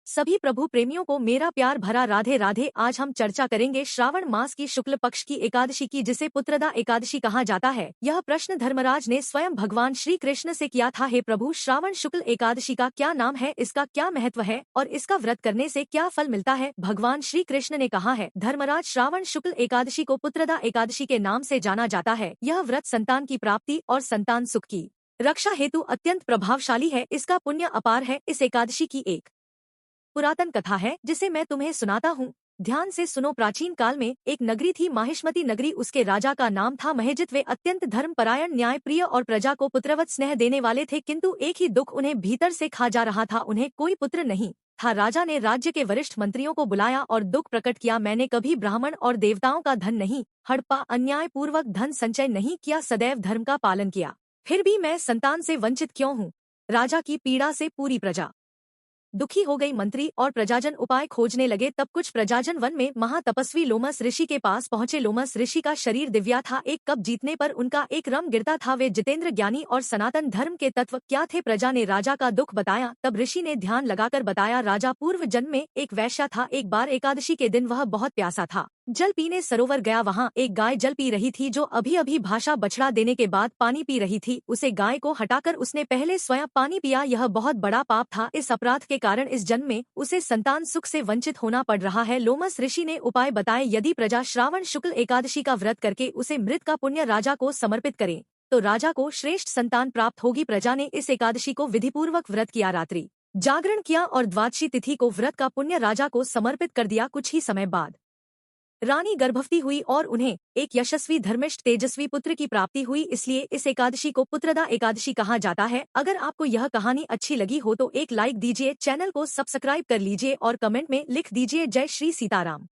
सभी प्रभु प्रेमियों को मेरा प्यार भरा राधे राधे। आज हम चर्चा करेंगे श्रावण मास की शुक्ल पक्ष की एकादशी की, जिसे पुत्रदा एकादशी कहा जाता है। यह प्रश्न धर्मराज ने स्वयं भगवान श्री कृष्ण से किया था। हे प्रभु, श्रावण शुक्ल एकादशी का क्या नाम है, इसका क्या महत्व है और इसका व्रत करने से क्या फल मिलता है? भगवान श्री कृष्ण ने कहा है, धर्मराज, श्रावण शुक्ल एकादशी को पुत्रदा एकादशी के नाम से जाना जाता है। यह व्रत संतान की प्राप्ति और संतान सुख की रक्षा हेतु अत्यंत प्रभावशाली है। इसका पुण्य अपार है। इस एकादशी की एक पुरातन कथा है जिसे मैं तुम्हें सुनाता हूँ। ध्यान से सुनो। प्राचीन काल में एक नगरी थी, माहिष्मती नगरी। उसके राजा का नाम था महेजित। वे अत्यंत धर्मपरायण, न्यायप्रिय और प्रजा को पुत्रवत स्नेह देने वाले थे, किंतु एक ही दुख उन्हें भीतर से खा जा रहा था, उन्हें कोई पुत्र नहीं था। राजा ने राज्य के वरिष्ठ मंत्रियों को बुलाया और दुख प्रकट किया। मैंने कभी ब्राह्मण और देवताओं का धन नहीं हड़पा, अन्यायपूर्वक धन संचय नहीं किया, सदैव धर्म का पालन किया, फिर भी मैं संतान से वंचित क्यों हूँ? राजा की पीड़ा से पूरी प्रजा दुखी हो गई। मंत्री और प्रजाजन उपाय खोजने लगे। तब कुछ प्रजाजन वन में महातपस्वी लोमस ऋषि के पास पहुंचे। लोमस ऋषि का शरीर दिव्या था। एक कप जीतने पर उनका एक रम गिरता था। वे जितेंद्र ज्ञानी और सनातन धर्म के तत्व क्या थे? प्रजा ने राजा का दुख बताया। तब ऋषि ने ध्यान लगाकर बताया, राजा, पूर्व जन्म में एक वैश्या था। एक बार एकादशी के दिन वह बहुत प्यासा था, जल पीने सरोवर गया। वहाँ एक गाय जल पी रही थी, जो अभी अभी भाषा बछड़ा देने के बाद पानी पी रही थी। उसे गाय को हटाकर उसने पहले स्वयं पानी पिया। यह बहुत बड़ा पाप था। इस अपराध के कारण इस जन्म में उसे संतान सुख से वंचित होना पड़ रहा है। लोमस ऋषि ने उपाय बताए। यदि प्रजा श्रावण शुक्ल एकादशी का व्रत करके उसे मृत का पुण्य राजा को समर्पित करे तो राजा को श्रेष्ठ संतान प्राप्त होगी। प्रजा ने इस एकादशी को विधिपूर्वक व्रत किया, रात्रि जागरण किया और द्वादशी तिथि को व्रत का पुण्य राजा को समर्पित कर दिया। कुछ ही समय बाद रानी गर्भवती हुई और उन्हें एक यशस्वी, धर्मिष्ठ, तेजस्वी पुत्र की प्राप्ति हुई। इसलिए इस एकादशी को पुत्रदा एकादशी कहा जाता है। अगर आपको यह कहानी अच्छी लगी हो तो एक लाइक दीजिए, चैनल को सब्सक्राइब कर लीजिए और कमेंट में लिख दीजिए जय श्री सीताराम।